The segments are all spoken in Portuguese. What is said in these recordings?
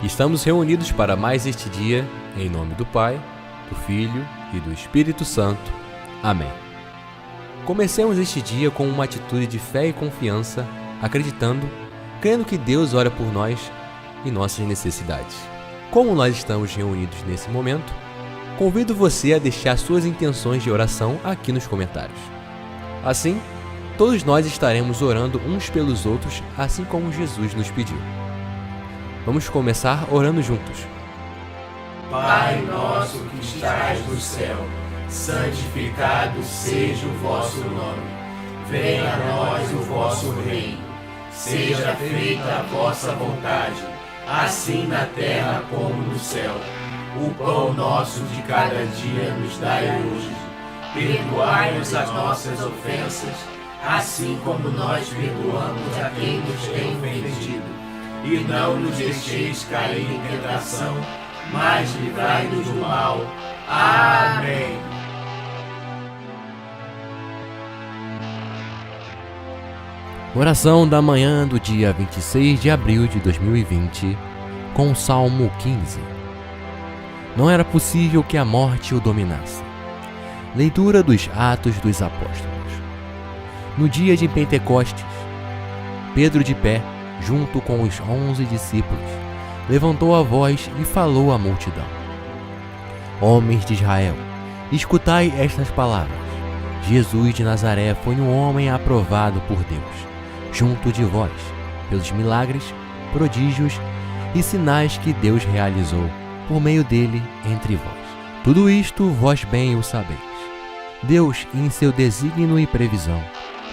Estamos reunidos para mais este dia, em nome do Pai, do Filho e do Espírito Santo. Amém. Comecemos este dia com uma atitude de fé e confiança, acreditando, crendo que Deus ora por nós e nossas necessidades. Como nós estamos reunidos nesse momento, convido você a deixar suas intenções de oração aqui nos comentários. Assim, todos nós estaremos orando uns pelos outros, assim como Jesus nos pediu. Vamos começar orando juntos. Pai nosso que estás no céu, santificado seja o vosso nome. Venha a nós o vosso reino. Seja feita a vossa vontade, assim na terra como no céu. O pão nosso de cada dia nos dai hoje. Perdoai-nos as nossas ofensas, assim como nós perdoamos a quem nos tem ofendido. E não nos deixeis cair em tentação, mas livrai-nos do mal. Amém. Oração da manhã do dia 26 de abril de 2020, com o Salmo 15. Não era possível que a morte o dominasse. Leitura dos Atos dos Apóstolos. No dia de Pentecostes, Pedro, de pé, junto com os 11 discípulos, levantou a voz e falou à multidão: Homens de Israel, escutai estas palavras. Jesus de Nazaré foi um homem aprovado por Deus, junto de vós, pelos milagres, prodígios e sinais que Deus realizou por meio dele entre vós. Tudo isto vós bem o sabeis. Deus, em seu desígnio e previsão,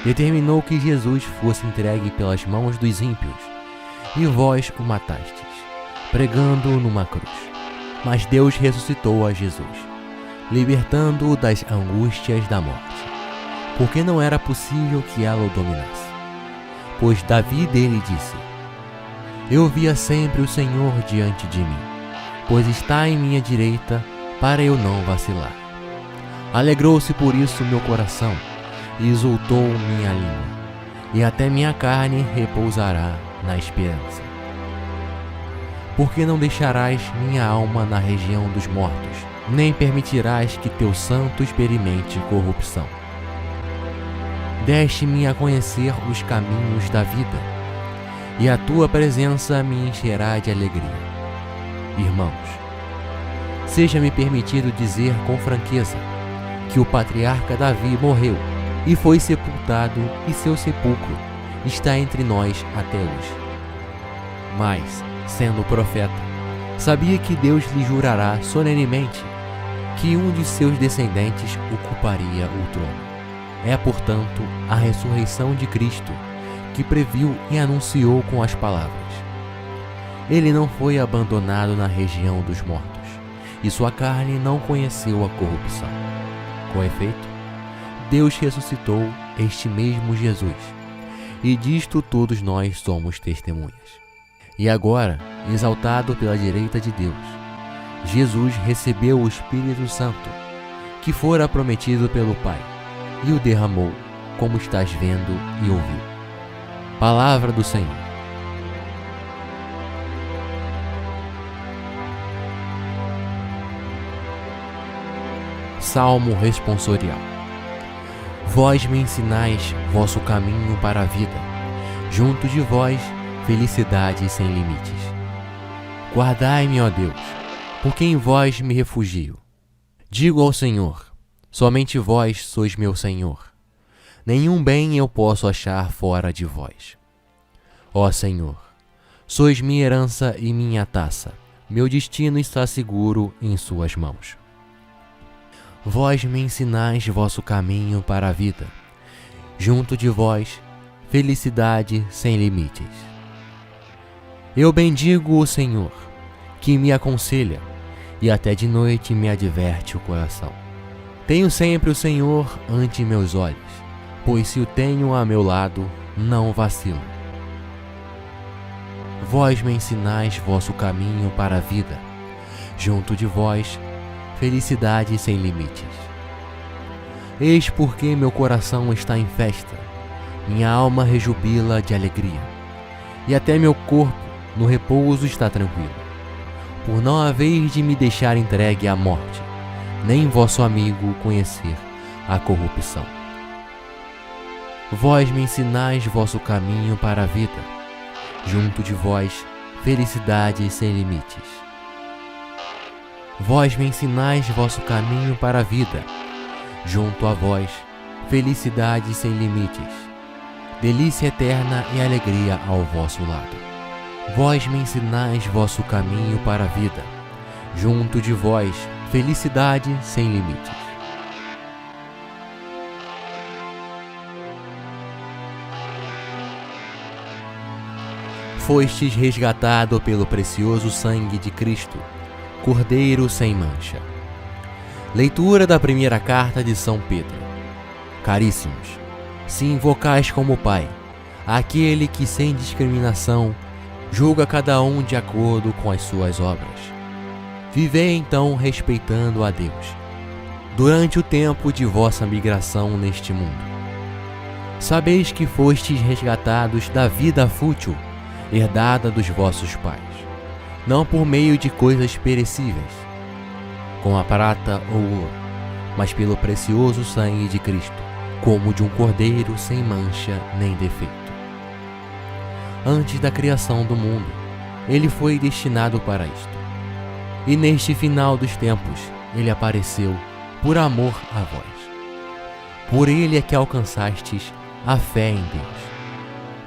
determinou que Jesus fosse entregue pelas mãos dos ímpios, e vós o matastes, pregando-o numa cruz. Mas Deus ressuscitou a Jesus, libertando-o das angústias da morte, porque não era possível que ela o dominasse. Pois Davi dele disse: Eu via sempre o Senhor diante de mim, pois está em minha direita, para eu não vacilar. Alegrou-se por isso meu coração, e exultou minha língua, e até minha carne repousará na esperança. Porque não deixarás minha alma na região dos mortos, nem permitirás que teu santo experimente corrupção. Deste-me a conhecer os caminhos da vida, e a tua presença me encherá de alegria. Irmãos, seja-me permitido dizer com franqueza que o patriarca Davi morreu e foi sepultado, e seu sepulcro está entre nós até hoje. Mas, sendo profeta, sabia que Deus lhe jurará solenemente que um de seus descendentes ocuparia o trono. É, portanto, a ressurreição de Cristo que previu e anunciou com as palavras: Ele não foi abandonado na região dos mortos, e sua carne não conheceu a corrupção. Com efeito, Deus ressuscitou este mesmo Jesus, e disto todos nós somos testemunhas. E agora, exaltado pela direita de Deus, Jesus recebeu o Espírito Santo, que fora prometido pelo Pai, e o derramou, como estás vendo e ouviu. Palavra do Senhor. Salmo responsorial. Vós me ensinais vosso caminho para a vida, junto de vós, felicidade sem limites. Guardai-me, ó Deus, porque em vós me refugio. Digo ao Senhor: somente vós sois meu Senhor. Nenhum bem eu posso achar fora de vós. Ó Senhor, sois minha herança e minha taça. Meu destino está seguro em suas mãos. Vós me ensinais vosso caminho para a vida. Junto de vós, felicidade sem limites. Eu bendigo o Senhor, que me aconselha, e até de noite me adverte o coração. Tenho sempre o Senhor ante meus olhos, pois se o tenho a meu lado, não vacilo. Vós me ensinais vosso caminho para a vida. Junto de vós, felicidade sem limites. Eis porque meu coração está em festa, minha alma rejubila de alegria, e até meu corpo no repouso está tranquilo, por não haveis de me deixar entregue à morte, nem vosso amigo conhecer a corrupção. Vós me ensinais vosso caminho para a vida, junto de vós felicidade sem limites. Vós me ensinais vosso caminho para a vida, junto a vós felicidade sem limites, delícia eterna e alegria ao vosso lado. Vós me ensinais vosso caminho para a vida, junto de vós felicidade sem limites. Fostes resgatado pelo precioso sangue de Cristo, Cordeiro sem mancha. Leitura da primeira carta de São Pedro. Caríssimos, se invocais como Pai, aquele que sem discriminação julga cada um de acordo com as suas obras, vivei então respeitando a Deus, durante o tempo de vossa migração neste mundo. Sabeis que fostes resgatados da vida fútil, herdada dos vossos pais, não por meio de coisas perecíveis, como a prata ou ouro, mas pelo precioso sangue de Cristo, como de um cordeiro sem mancha nem defeito. Antes da criação do mundo, ele foi destinado para isto. E neste final dos tempos, ele apareceu por amor a vós. Por ele é que alcançastes a fé em Deus.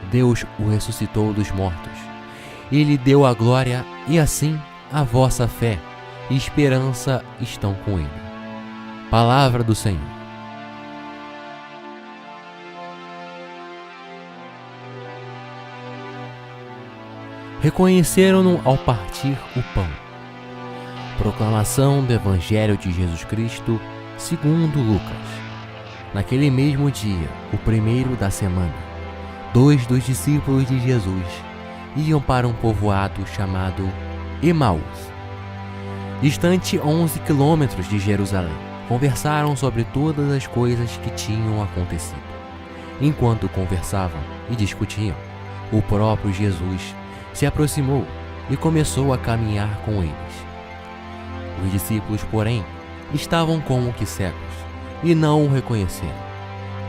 Deus o ressuscitou dos mortos, e lhe deu a glória, e assim a vossa fé e esperança estão com ele. Palavra do Senhor. Reconheceram-no ao partir o pão. Proclamação do Evangelho de Jesus Cristo segundo Lucas. Naquele mesmo dia, o primeiro da semana, 2 dos discípulos de Jesus iam para um povoado chamado Emaús, distante 11 quilômetros de Jerusalém. Conversaram sobre todas as coisas que tinham acontecido. Enquanto conversavam e discutiam, o próprio Jesus se aproximou e começou a caminhar com eles. Os discípulos, porém, estavam como que cegos e não o reconheceram.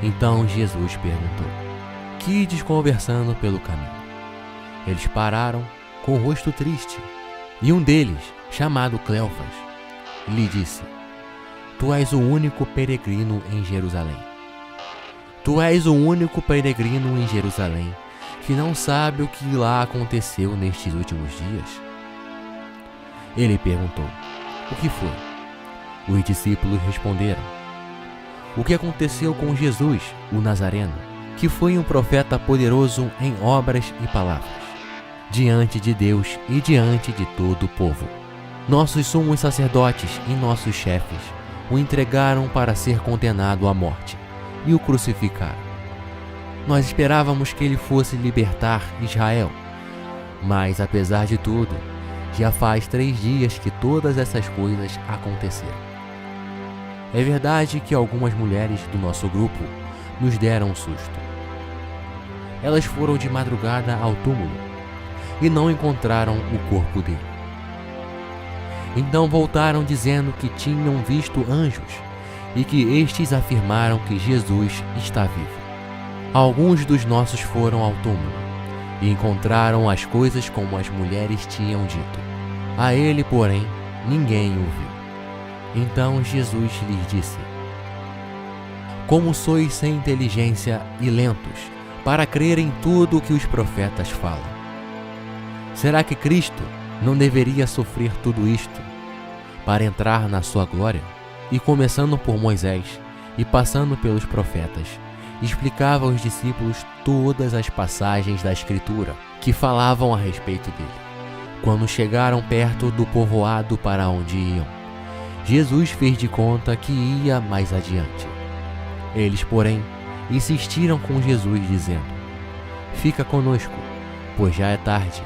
Então Jesus perguntou: "Que ides conversando pelo caminho?" Eles pararam com o rosto triste, e um deles, chamado Cleofas, lhe disse: "Tu és o único peregrino em Jerusalém. Tu és o único peregrino em Jerusalém que não sabe o que lá aconteceu nestes últimos dias?" Ele perguntou: "O que foi?" Os discípulos responderam: "O que aconteceu com Jesus, o Nazareno, que foi um profeta poderoso em obras e palavras, diante de Deus e diante de todo o povo. Nossos sumos sacerdotes e nossos chefes o entregaram para ser condenado à morte e o crucificaram. Nós esperávamos que ele fosse libertar Israel, mas apesar de tudo, já faz 3 dias que todas essas coisas aconteceram. É verdade que algumas mulheres do nosso grupo nos deram um susto. Elas foram de madrugada ao túmulo e não encontraram o corpo dele. Então voltaram dizendo que tinham visto anjos e que estes afirmaram que Jesus está vivo. Alguns dos nossos foram ao túmulo e encontraram as coisas como as mulheres tinham dito. A ele, porém, ninguém o viu." Então Jesus lhes disse: "Como sois sem inteligência e lentos para crer em tudo o que os profetas falam? Será que Cristo não deveria sofrer tudo isto para entrar na sua glória?" E começando por Moisés e passando pelos profetas, explicava aos discípulos todas as passagens da Escritura que falavam a respeito dele. Quando chegaram perto do povoado para onde iam, Jesus fez de conta que ia mais adiante. Eles, porém, insistiram com Jesus, dizendo: "Fica conosco, pois já é tarde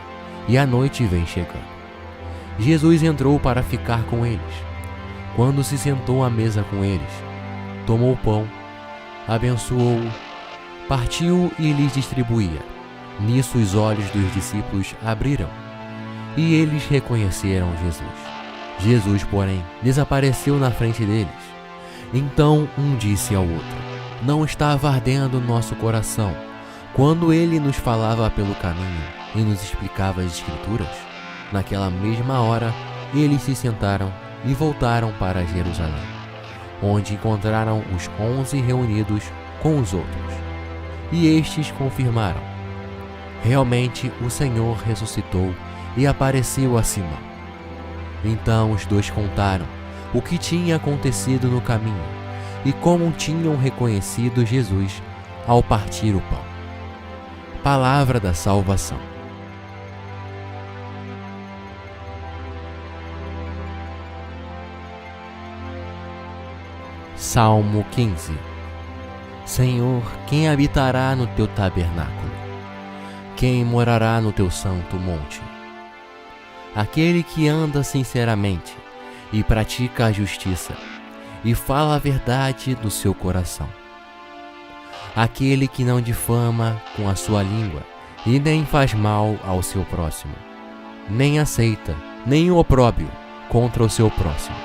e a noite vem chegando." Jesus entrou para ficar com eles. Quando se sentou à mesa com eles, tomou o pão, abençoou-o, partiu e lhes distribuía. Nisso os olhos dos discípulos abriram, e eles reconheceram Jesus. Jesus, porém, desapareceu na frente deles. Então um disse ao outro: não estava ardendo nosso coração quando ele nos falava pelo caminho e nos explicava as Escrituras? Naquela mesma hora, eles se sentaram e voltaram para Jerusalém, onde encontraram os 11 reunidos com os outros. E estes confirmaram: realmente o Senhor ressuscitou e apareceu a Simão. Então os dois contaram o que tinha acontecido no caminho e como tinham reconhecido Jesus ao partir o pão. Palavra da salvação. Salmo 15. Senhor, quem habitará no teu tabernáculo? Quem morará no teu santo monte? Aquele que anda sinceramente e pratica a justiça e fala a verdade do seu coração. Aquele que não difama com a sua língua e nem faz mal ao seu próximo, nem aceita nenhum opróbrio contra o seu próximo,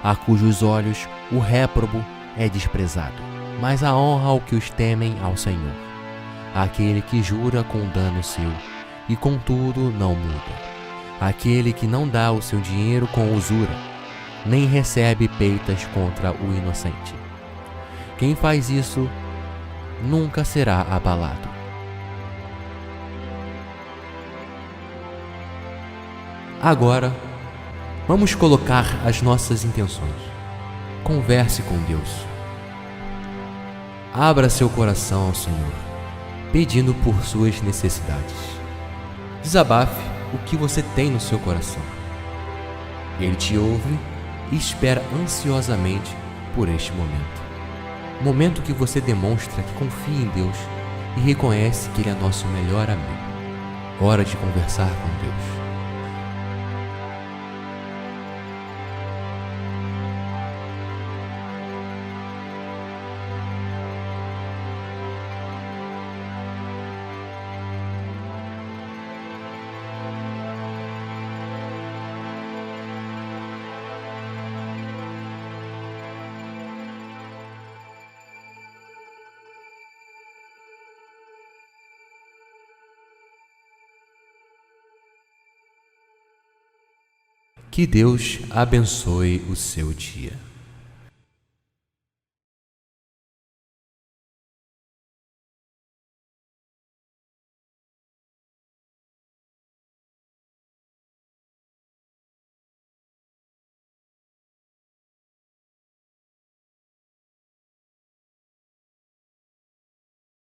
a cujos olhos o réprobo é desprezado, mas a honra ao que os temem ao Senhor. Aquele que jura com dano seu e contudo não muda. Aquele que não dá o seu dinheiro com usura, nem recebe peitas contra o inocente. Quem faz isso nunca será abalado. Agora, vamos colocar as nossas intenções. Converse com Deus. Abra seu coração ao Senhor, pedindo por suas necessidades. Desabafe o que você tem no seu coração. Ele te ouve e espera ansiosamente por este momento. Momento que você demonstra que confia em Deus e reconhece que Ele é nosso melhor amigo. Hora de conversar com Deus. Que Deus abençoe o seu dia.